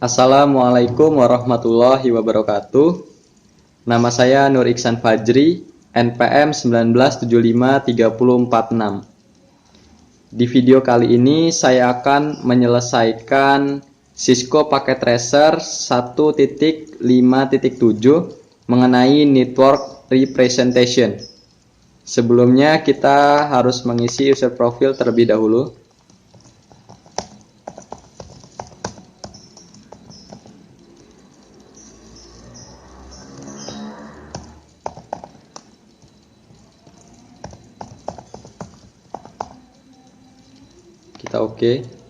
Assalamualaikum warahmatullahi wabarakatuh. Nama saya Nur Iksan Fajri, NPM 19753046. Di video kali ini saya akan menyelesaikan Cisco Packet Tracer 1.5.7 mengenai network representation. Sebelumnya kita harus mengisi user profile terlebih dahulu. Kita oke.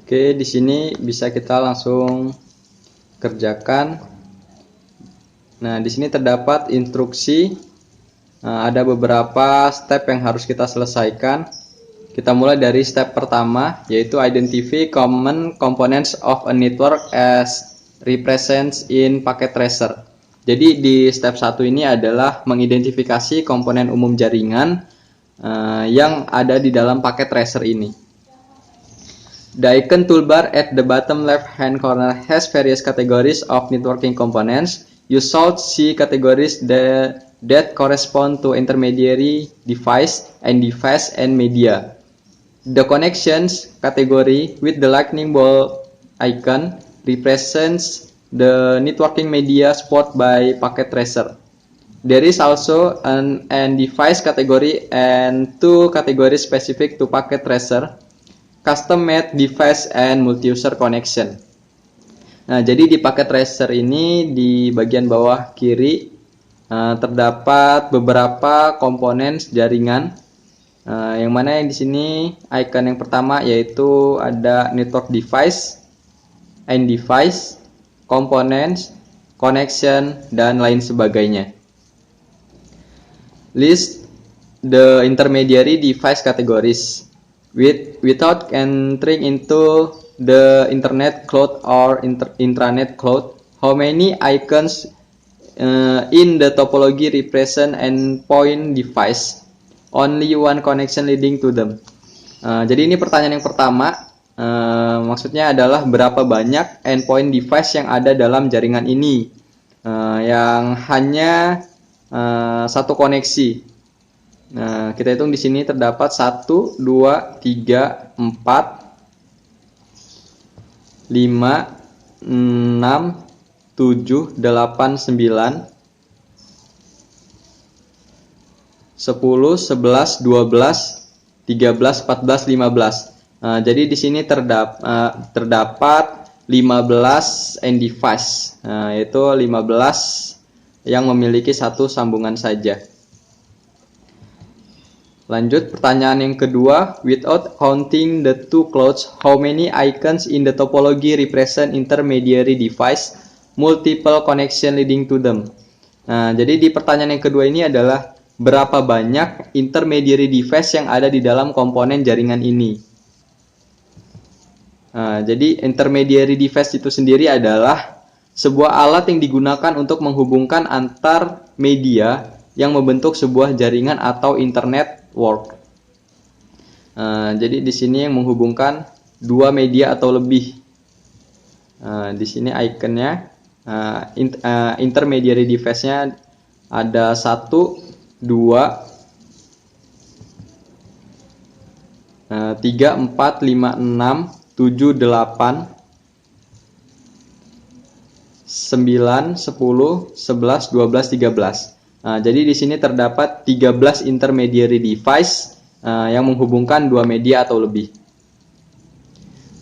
Oke, di sini bisa kita langsung kerjakan. Nah, di sini terdapat instruksi. Ada beberapa step yang harus kita selesaikan. Kita mulai dari step pertama, yaitu identify common components of a network as represents in packet tracer. Jadi di step 1 ini adalah mengidentifikasi komponen umum jaringan yang ada di dalam packet tracer ini. The icon toolbar at the bottom left-hand corner has various categories of networking components. You should see categories that correspond to intermediary device and media. The connections category with the lightning bolt icon represents the networking media supported by packet tracer. There is also an device category and two categories specific to packet tracer. Custom-made device and multi-user connection. Nah, jadi di packet tracer ini di bagian bawah kiri terdapat beberapa komponen jaringan. Yang mana yang di sini icon yang pertama yaitu ada network device, end device, components, connection, dan lain sebagainya. List the intermediary device categories. Without entering into the internet cloud or intranet cloud, how many icons in the topology represent endpoint device? Only one connection leading to them. Jadi ini pertanyaan yang pertama, maksudnya adalah berapa banyak endpoint device yang ada dalam jaringan ini, yang hanya satu koneksi. Nah, kita hitung di sini terdapat 1, 2, 3, 4, 5, 6, 7, 8, 9, 10, 11, 12, 13, 14, 15. Jadi di sini terdapat 15 end device, yaitu 15 yang memiliki satu sambungan saja. Lanjut, pertanyaan yang kedua, without counting the two clouds, how many icons in the topology represent intermediary device, multiple connection leading to them? Nah, jadi di pertanyaan yang kedua ini adalah berapa banyak intermediary device yang ada di dalam komponen jaringan ini. Nah, jadi intermediary device itu sendiri adalah sebuah alat yang digunakan untuk menghubungkan antar media yang membentuk sebuah jaringan atau internet work. Jadi di sini yang menghubungkan dua media atau lebih. Di sini ikonnya intermediary device-nya ada 1, 2, 3, 4, 5, 6, 7, 8, 9, 10, 11, 12, 13. Jadi di sini terdapat 13 intermediary device yang menghubungkan dua media atau lebih.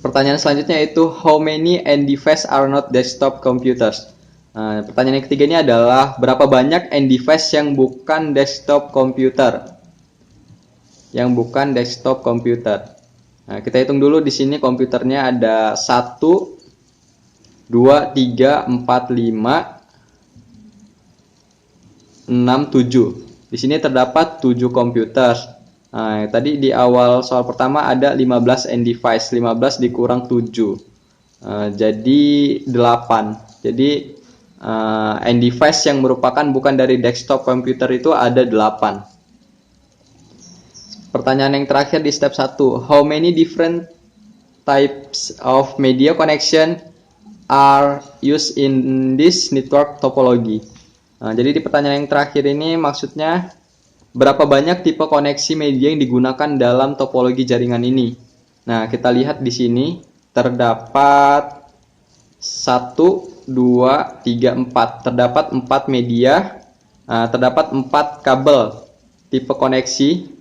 Pertanyaan selanjutnya yaitu how many end device are not desktop computers. Pertanyaan yang ketiga ini adalah berapa banyak end device yang bukan desktop computer. Yang bukan desktop computer. Nah, kita hitung dulu di sini komputernya ada 1, 2, 3, 4, 5, 6, 7. Di sini terdapat 7 komputer. Nah, tadi di awal soal pertama ada 15 end device, 15 dikurang 7. Jadi 8. Jadi end device yang merupakan bukan dari desktop komputer itu ada 8. Pertanyaan yang terakhir di step 1. How many different types of media connection are used in this network topology? Jadi di pertanyaan yang terakhir ini maksudnya berapa banyak tipe koneksi media yang digunakan dalam topologi jaringan ini? Nah, kita lihat di sini terdapat 1, 2, 3, 4. Terdapat 4 media, terdapat 4 kabel tipe koneksi.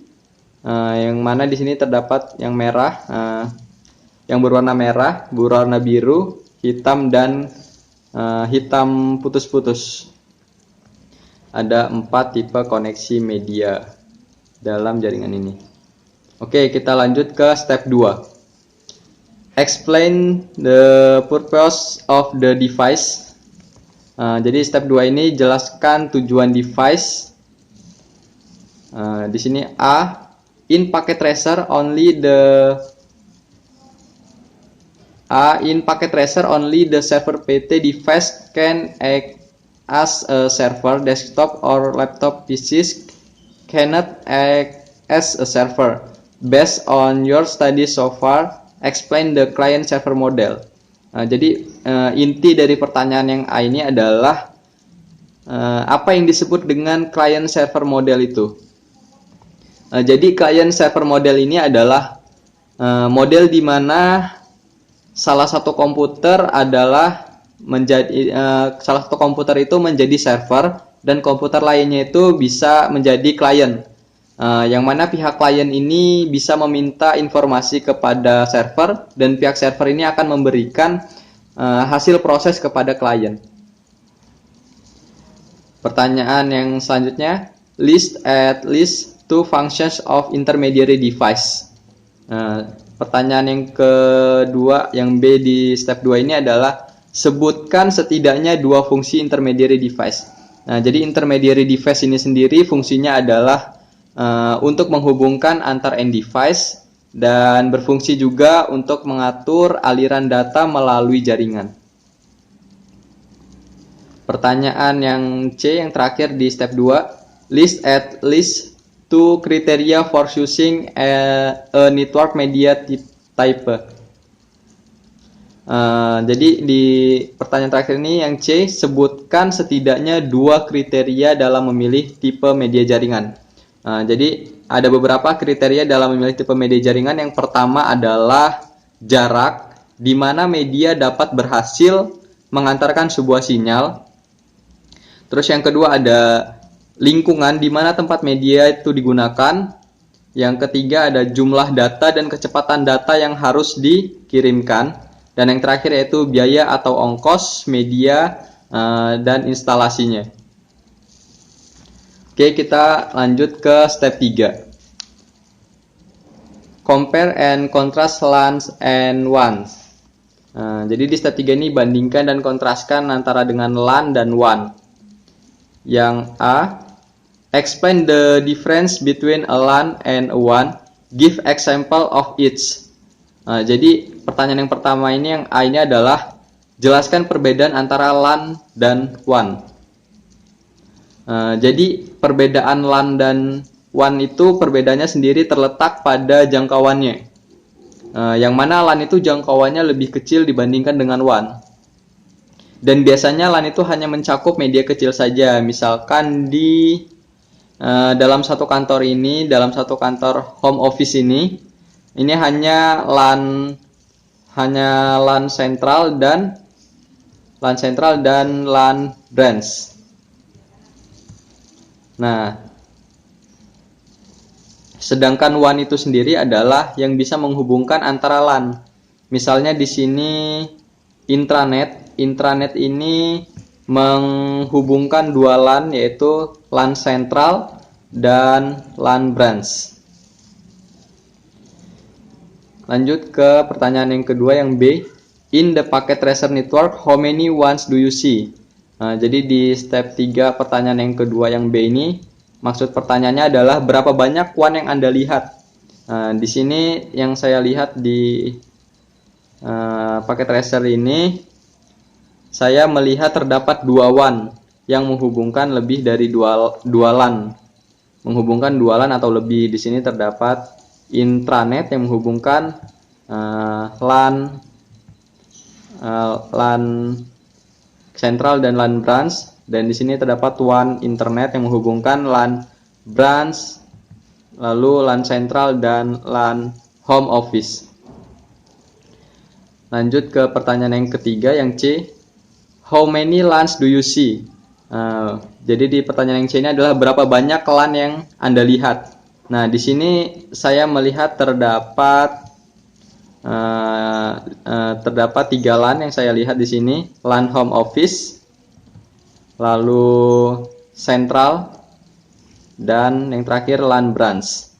Yang mana di sini terdapat yang merah, yang berwarna merah, berwarna biru, hitam dan hitam putus-putus. Ada 4 tipe koneksi media dalam jaringan ini. Oke, kita lanjut ke step 2. Explain the purpose of the device. Jadi step 2 ini jelaskan tujuan device. Di sini A, in packet tracer only the server PT device can act as a server. Desktop or laptop PCs cannot act as a server. Based on your study so far, explain the client server model. Jadi inti dari pertanyaan yang A ini adalah apa yang disebut dengan client server model itu. Jadi client server model ini adalah model di mana salah satu komputer itu menjadi server dan komputer lainnya itu bisa menjadi klien. Yang mana pihak klien ini bisa meminta informasi kepada server dan pihak server ini akan memberikan hasil proses kepada klien. Pertanyaan yang selanjutnya, list at least 2 functions of intermediary device. Pertanyaan yang kedua, yang B di step 2 ini adalah sebutkan setidaknya 2 fungsi intermediary device. Jadi intermediary device ini sendiri fungsinya adalah untuk menghubungkan antar end device dan berfungsi juga untuk mengatur aliran data melalui jaringan. Pertanyaan yang C yang terakhir di step 2, list at least 2 criteria for choosing a network media type. Jadi di pertanyaan terakhir ini yang C, sebutkan setidaknya 2 kriteria dalam memilih tipe media jaringan. Jadi ada beberapa kriteria dalam memilih tipe media jaringan. Yang pertama adalah jarak, di mana media dapat berhasil mengantarkan sebuah sinyal. Terus yang kedua ada lingkungan, di mana tempat media itu digunakan. Yang ketiga ada jumlah data dan kecepatan data yang harus dikirimkan. Dan yang terakhir yaitu biaya atau ongkos media dan instalasinya. Oke, kita lanjut ke step 3. Compare and contrast LAN and WAN. Jadi di step 3 ini bandingkan dan kontraskan antara dengan LAN dan WAN. Yang A, explain the difference between a LAN and a WAN. Give example of each. Jadi pertanyaan yang pertama ini, yang A ini adalah jelaskan perbedaan antara LAN dan WAN. Jadi perbedaan LAN dan WAN itu perbedaannya sendiri terletak pada jangkauannya. Yang mana LAN itu jangkauannya lebih kecil dibandingkan dengan WAN. Dan biasanya LAN itu hanya mencakup media kecil saja. Misalkan di dalam satu kantor ini, dalam satu kantor home office ini hanya LAN sentral dan LAN branch. Nah, sedangkan WAN itu sendiri adalah yang bisa menghubungkan antara LAN. Misalnya di sini intranet. Intranet ini menghubungkan dua LAN, yaitu LAN sentral dan LAN branch. Lanjut ke pertanyaan yang kedua, yang B. In the packet tracer network, how many WANs do you see? Nah, jadi di step 3 pertanyaan yang kedua yang B ini, maksud pertanyaannya adalah berapa banyak WAN yang Anda lihat. Nah, di sini yang saya lihat di packet tracer ini, saya melihat terdapat 2 WAN yang menghubungkan lebih dari 2 LAN. Menghubungkan 2 LAN atau lebih. Di sini terdapat intranet yang menghubungkan LAN sentral dan LAN branch, dan di sini terdapat WAN internet yang menghubungkan LAN branch, lalu LAN sentral dan LAN home office. Lanjut ke pertanyaan yang ketiga, yang C. How many LANs do you see? Jadi di pertanyaan yang C ini adalah berapa banyak LAN yang Anda lihat. Nah, di sini saya melihat terdapat 3 LAN yang saya lihat di sini. LAN home office, lalu sentral, dan yang terakhir LAN branch.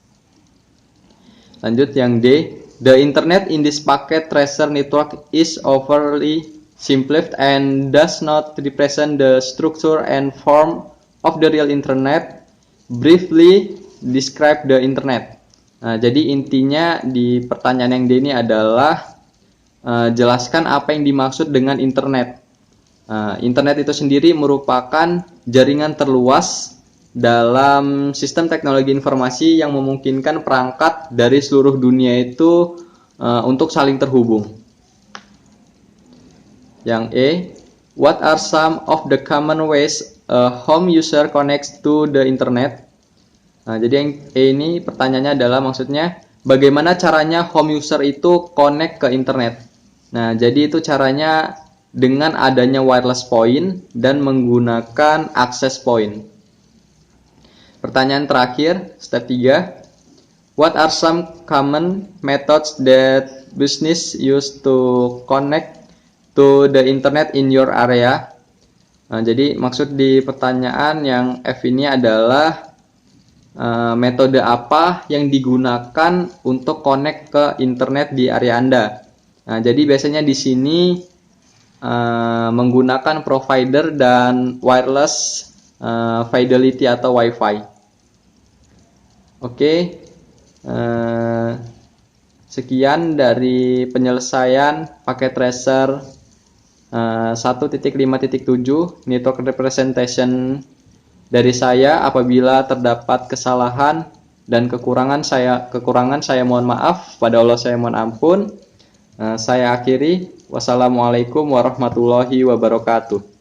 Lanjut yang D. The internet in this packet tracer network is overly simplified and does not represent the structure and form of the real internet. Briefly describe the internet. Nah, jadi intinya di pertanyaan yang D ini adalah jelaskan apa yang dimaksud dengan internet. Internet itu sendiri merupakan jaringan terluas dalam sistem teknologi informasi yang memungkinkan perangkat dari seluruh dunia itu untuk saling terhubung. Yang E, what are some of the common ways a home user connects to the internet? Nah, jadi yang E ini pertanyaannya adalah maksudnya bagaimana caranya home user itu connect ke internet. Nah, jadi itu caranya dengan adanya wireless point dan menggunakan access point. Pertanyaan terakhir, step 3. What are some common methods that business use to connect to the internet in your area? Nah, jadi maksud di pertanyaan yang F ini adalah metode apa yang digunakan untuk connect ke internet di area Anda. Nah, jadi biasanya di sini menggunakan provider dan wireless fidelity atau WiFi. Oke, sekian dari penyelesaian paket tracer 1.5.7 network representation dari saya. Apabila terdapat kesalahan dan kekurangan saya mohon maaf, pada Allah saya mohon ampun. Saya akhiri. Wassalamualaikum warahmatullahi wabarakatuh.